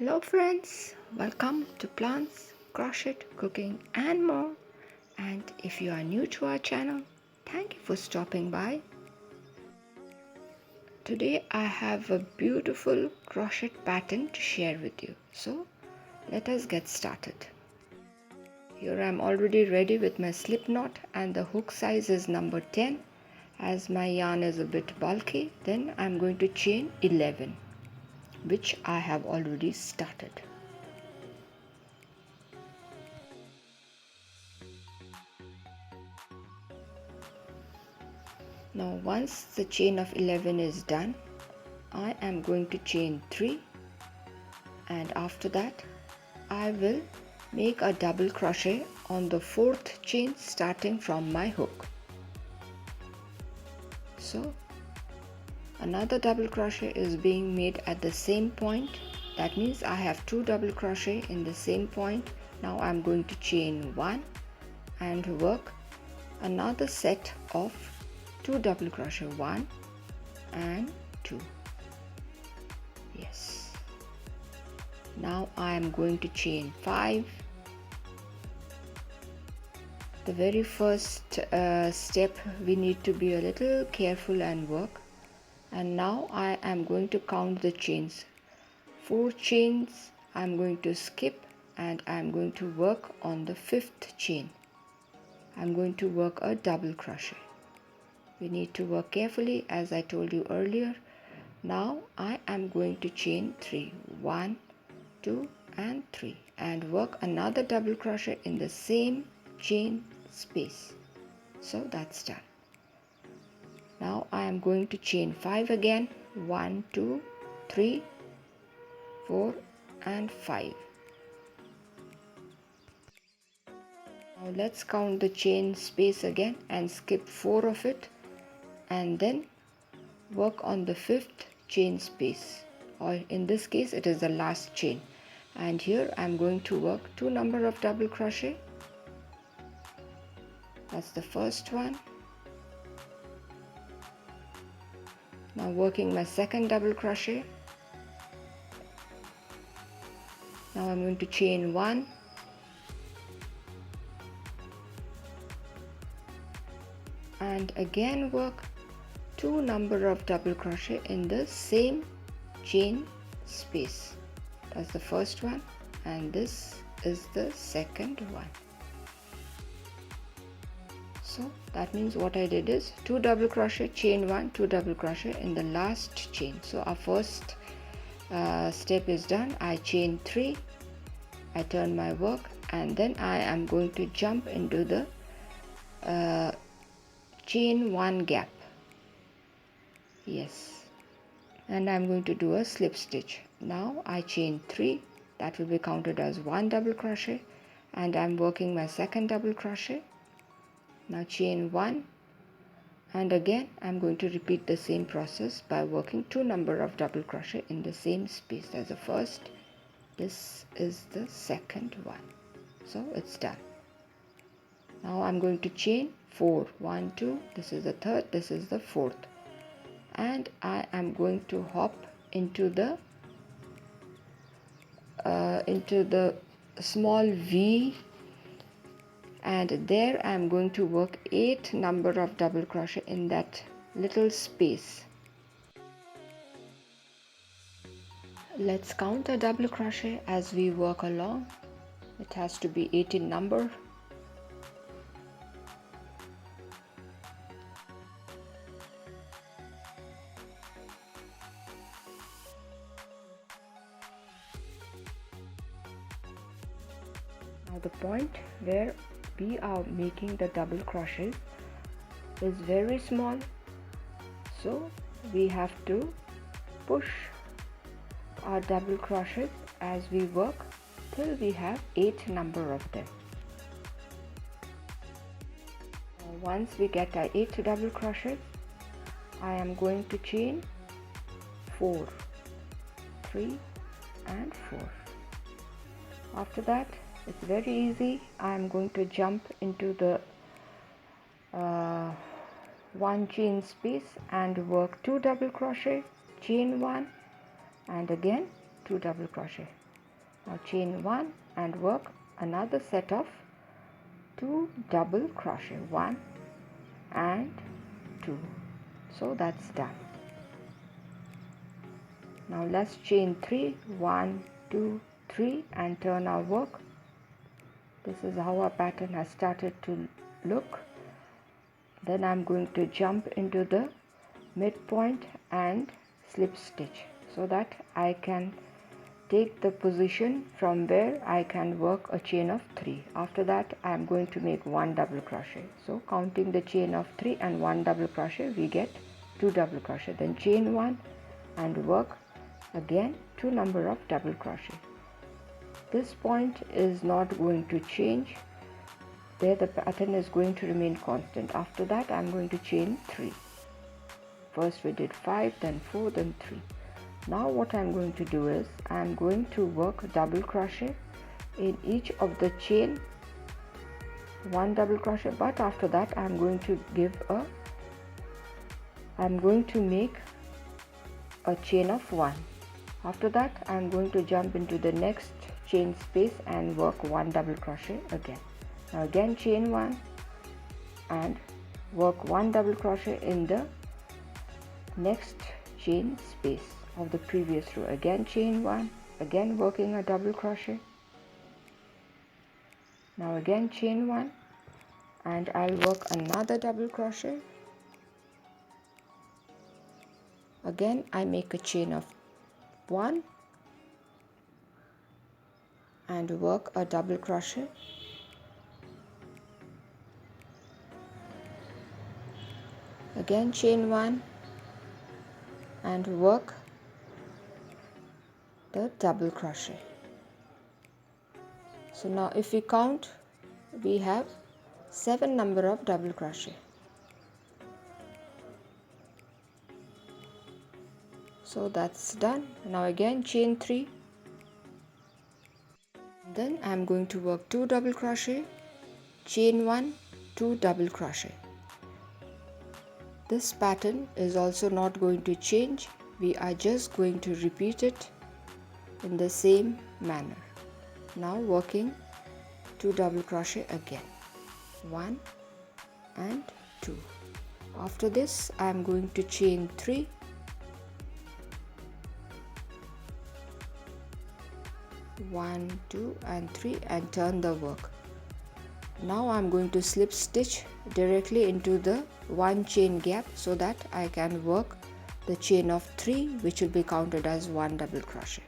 Hello friends, welcome to Plants, Crochet, Cooking and more. And if you are new to our channel, thank you for stopping by. Today I have a beautiful crochet pattern to share with you. So let us get started. Here I am already ready with my slip knot and the hook size is number 10. As my yarn is a bit bulky, then I am going to chain 11, which I have already started. Now once the chain of 11 is done, I am going to chain 3, and after that I will make a double crochet on the 4th chain starting from my hook. So another double crochet is being made at the same point. That means I have 2 double crochet in the same point. Now I am going to chain 1 and work another set of 2 double crochet, 1 and 2. Yes. Now I am going to chain 5. The very first step we need to be a little careful and work. And now I am going to count the chains. 4 chains I am going to skip and I am going to work on the 5th chain. I am going to work a double crochet. We need to work carefully as I told you earlier. Now I am going to chain 3, 1, 2 and 3, and work another double crochet in the same chain space. So that's done. Now I am going to chain 5 again, 1, 2, 3, 4 and 5. Now let's count the chain space again and skip 4 of it, and then work on the 5th chain space, or in this case it is the last chain. And here I am going to work 2 number of double crochet. That's the first one. Now working my second double crochet. Now I'm going to chain 1 and again work 2 number of double crochet in the same chain space. That's the first one and this is the second one. So that means what I did is 2 double crochet, chain 1, 2 double crochet in the last chain. So our first step is done. I chain 3, I turn my work, and then I am going to jump into the chain 1 gap. Yes, and I'm going to do a slip stitch. Now I chain 3, that will be counted as 1 double crochet, and I'm working my second double crochet. Now chain 1, and again I'm going to repeat the same process by working 2 number of double crochet in the same space as the first. This is the second one. So it's done. Now I'm going to chain 4, 1, 2, this is the third, this is the fourth, and I am going to hop into the small V, and there I am going to work 8 number of double crochet in that little space. Let's count the double crochet as we work along. It has to be 8 in number. Now the point where we are making the double crochet is very small, so we have to push our double crochet as we work till we have 8 number of them. Now once we get our 8 double crochet, I am going to chain 4, 3 and 4. After that it's very easy. I am going to jump into the 1 chain space and work 2 double crochet, chain 1 and again 2 double crochet. Now chain 1 and work another set of 2 double crochet, 1 and 2. So that's done. Now let's chain 3, 1, 2, 3 and turn our work. This is how our pattern has started to look. Then I'm going to jump into the midpoint and slip stitch so that I can take the position from where I can work a chain of 3. After that I am going to make 1 double crochet. So counting the chain of 3 and 1 double crochet, we get 2 double crochet. Then chain 1 and work again 2 number of double crochet. This point is not going to change. There the pattern is going to remain constant. After that I am going to chain 3. First we did 5, then 4, then 3. Now what I am going to do is I am going to work double crochet in each of the chain, 1 double crochet, but after that I am going to make a chain of 1. After that I am going to jump into the next chain space and work 1 double crochet again. Now again chain 1 and work 1 double crochet in the next chain space of the previous row. Again chain 1, again working a double crochet. Now again chain 1 and I'll work another double crochet. Again I make a chain of 1 and work a double crochet. Again chain 1 and work the double crochet. So now if we count, we have 7 number of double crochet. So that's done. Now again chain 3. Then I'm going to work 2 double crochet, chain 1, 2 double crochet. This pattern is also not going to change. We are just going to repeat it in the same manner. Now working 2 double crochet again, 1 and 2. After this I am going to chain 3, 1, 2 and 3 and turn the work. Now I am going to slip stitch directly into the 1 chain gap so that I can work the chain of 3, which will be counted as 1 double crochet.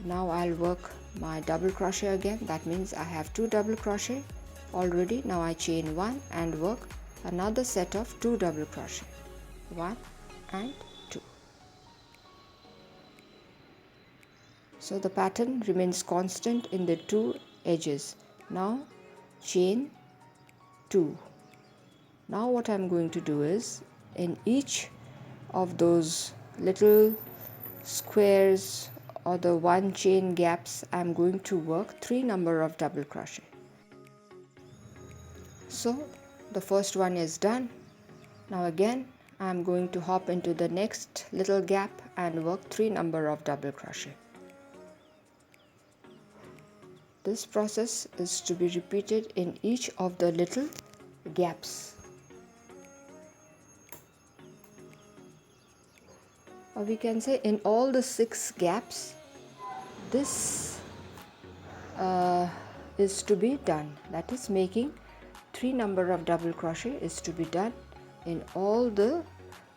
Now I'll work my double crochet again. That means I have 2 double crochet already. Now I chain 1 and work another set of 2 double crochet, 1 and 2. So the pattern remains constant in the 2 edges. Now chain 2. Now what I'm going to do is in each of those little squares or the 1 chain gaps, I'm going to work 3 number of double crochet. So the first one is done. Now again I'm going to hop into the next little gap and work 3 number of double crochet. This process is to be repeated in each of the little gaps. Or we can say in all the 6 gaps, this is to be done. That is, making 3 number of double crochet is to be done in all the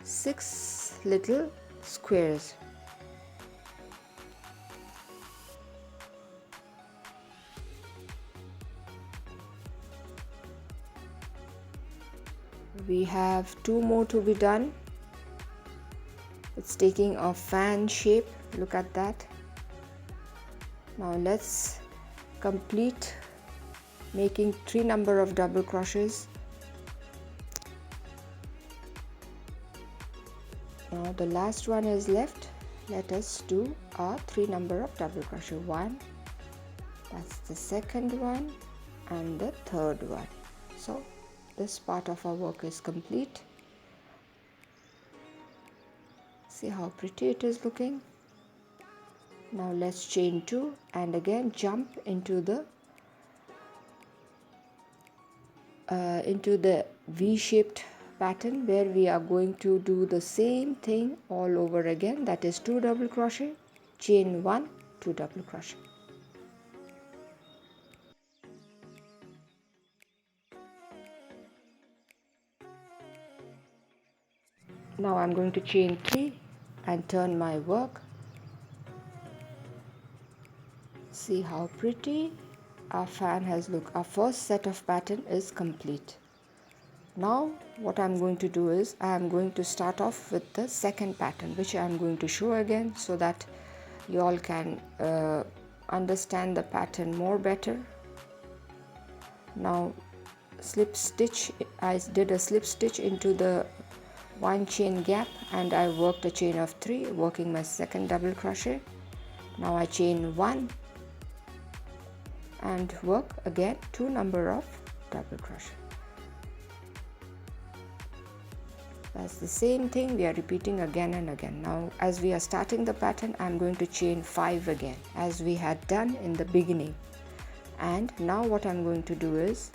6 little squares. We have 2 more to be done. It's taking a fan shape. Look at that. Now let's complete making 3 number of double crochets. Now the last one is left. Let us do our 3 number of double crochet. 1, that's the second one, and the third one. So this part of our work is complete. See how pretty it is looking. Now let's chain 2 and again jump into the V-shaped pattern, where we are going to do the same thing all over again, that is 2 double crochet, chain 1, 2 double crochet. Now I'm going to chain 3 and turn my work. See how pretty our fan has looked. Our first set of pattern is complete. Now what I'm going to do is I am going to start off with the second pattern, which I am going to show again so that you all can understand the pattern more better. Now slip stitch, I did a slip stitch into the 1 chain gap and I worked a chain of 3, working my second double crochet. Now I chain 1 and work again 2 number of double crochet. That's the same thing we are repeating again and again. Now as we are starting the pattern, I'm going to chain 5 again as we had done in the beginning. And now what I'm going to do is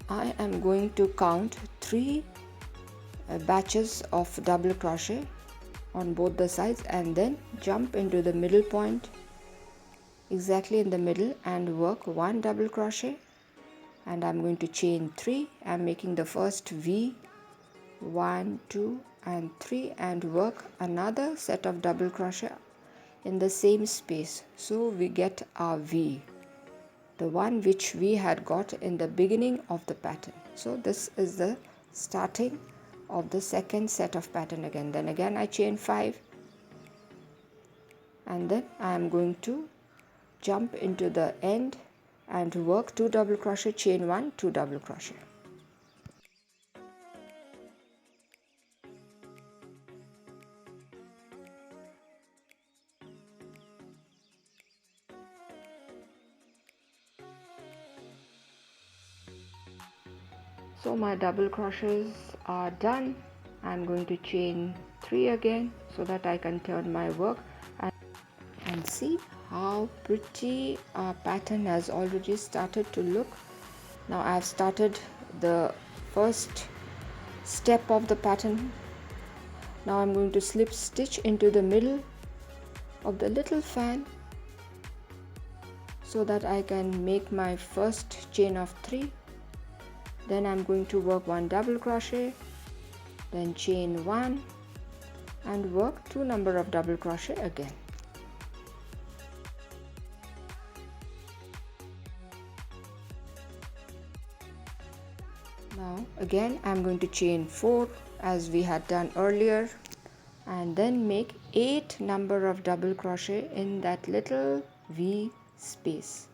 I am going to count 3 batches of double crochet on both the sides and then jump into the middle point exactly in the middle and work 1 double crochet, and I'm going to chain 3. I'm making the first V, 1, 2 and 3, and work another set of double crochet in the same space, so we get our V, the one which we had got in the beginning of the pattern. So this is the starting of the second set of pattern again. Then again I chain 5 and then I am going to jump into the end and work 2 double crochet, chain 1, 2 double crochet. So my double crochets are done. I'm going to chain 3 again so that I can turn my work and see how pretty our pattern has already started to look. Now I have started the first step of the pattern. Now I'm going to slip stitch into the middle of the little fan so that I can make my first chain of 3. Then I'm going to work 1 double crochet, then chain 1 and work 2 number of double crochet again. Now again I'm going to chain 4 as we had done earlier, and then make 8 number of double crochet in that little V space.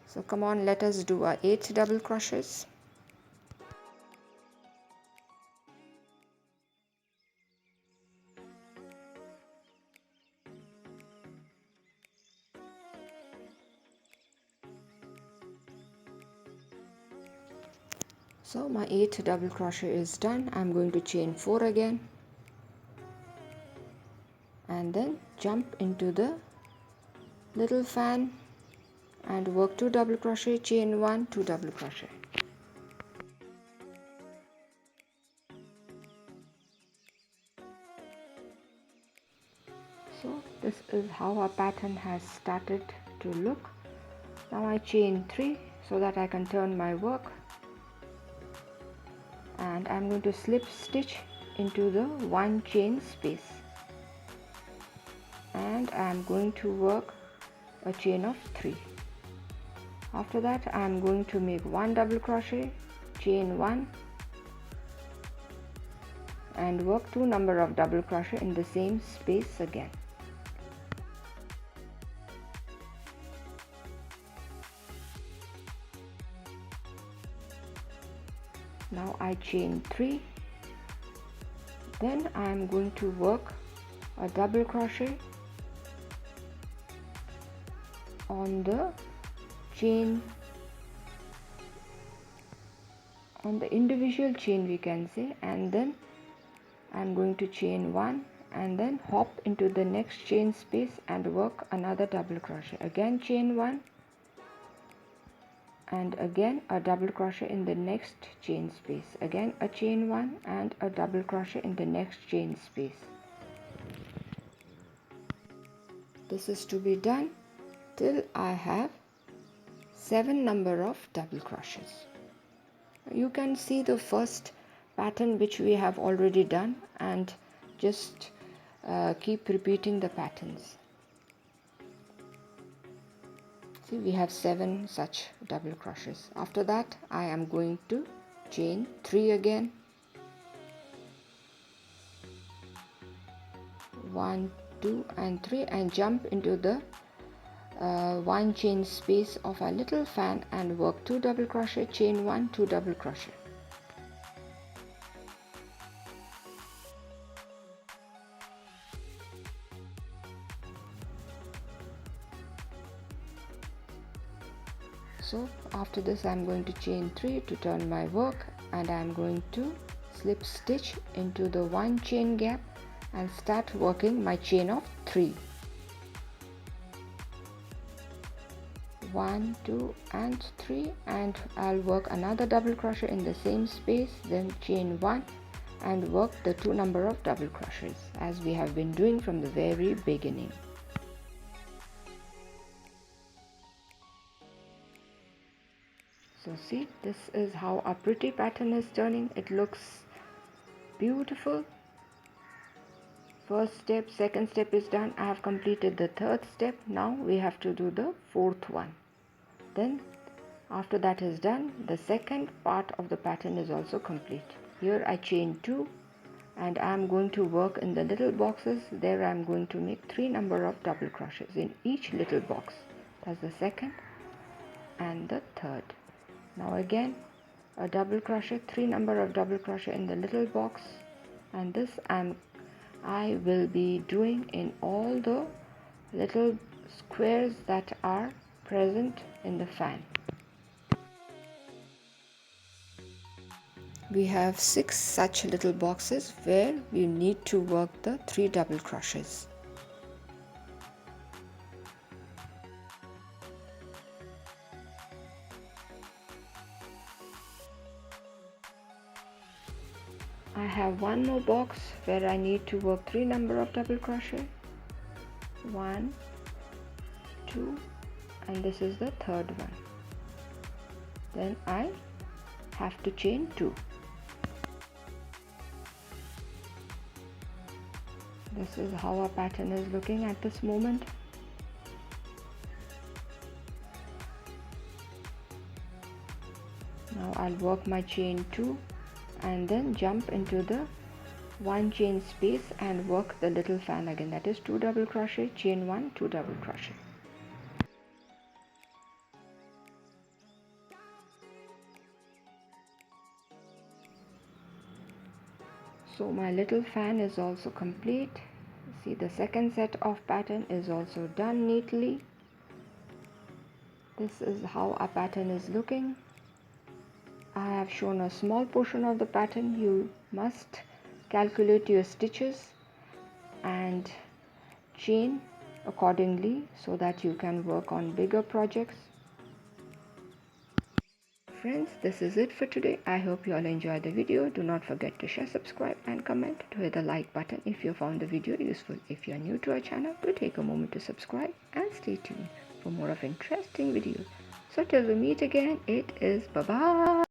So come on, let us do our 8 double crochets. So my 8 double crochet is done. I'm going to chain 4 again and then jump into the little fan and work 2 double crochet, chain 1, 2 double crochet. So this is how our pattern has started to look. Now I chain 3 so that I can turn my work, and I'm going to slip stitch into the 1 chain space, and I'm going to work a chain of 3. After that I'm going to make 1 double crochet, chain 1 and work 2 number of double crochet in the same space again. Now I chain 3, then I am going to work a double crochet on the chain, on the individual chain we can say, and then I'm going to chain 1 and then hop into the next chain space and work another double crochet. Again chain 1 and again a double crochet in the next chain space. Again a chain 1 and a double crochet in the next chain space. This is to be done till I have 7 number of double crochets. You can see the first pattern which we have already done, and just keep repeating the patterns. See, we have 7 such double crochets. After that I am going to chain 3 again. 1, 2 and 3 and jump into the 1 chain space of a little fan and work 2 double crochet, chain 1, 2 double crochet. So after this I am going to chain 3 to turn my work, and I am going to slip stitch into the 1 chain gap and start working my chain of 3. 1, 2 and 3, and I'll work another double crochet in the same space, then chain 1 and work the 2 number of double crochets as we have been doing from the very beginning. So see, this is how a pretty pattern is turning. It looks beautiful. First step, second step is done. I have completed the third step. Now we have to do the fourth one. Then after that is done, the second part of the pattern is also complete. Here I chain 2 and I am going to work in the little boxes. There I am going to make 3 number of double crochets in each little box. That's the second and the third. Now again a double crochet, 3 number of double crochet in the little box, and this I will be doing in all the little squares that are present in the fan. We have 6 such little boxes where we need to work the 3 double crochets. I have one more box where I need to work 3 number of double crochet. 1, 2, and this is the third one. Then I have to chain 2. This is how our pattern is looking at this moment. Now I'll work my chain 2 and then jump into the 1 chain space and work the little fan again. That is 2 double crochet, chain 1, 2 double crochet. So my little fan is also complete. See, the second set of pattern is also done neatly. This is how our pattern is looking. I have shown a small portion of the pattern. You must calculate your stitches and chain accordingly so that you can work on bigger projects. Friends, this is it for today. I hope you all enjoyed the video. Do not forget to share, subscribe and comment. To hit the like button if you found the video useful. If you are new to our channel, do take a moment to subscribe and stay tuned for more of interesting videos. So till we meet again, it is bye-bye.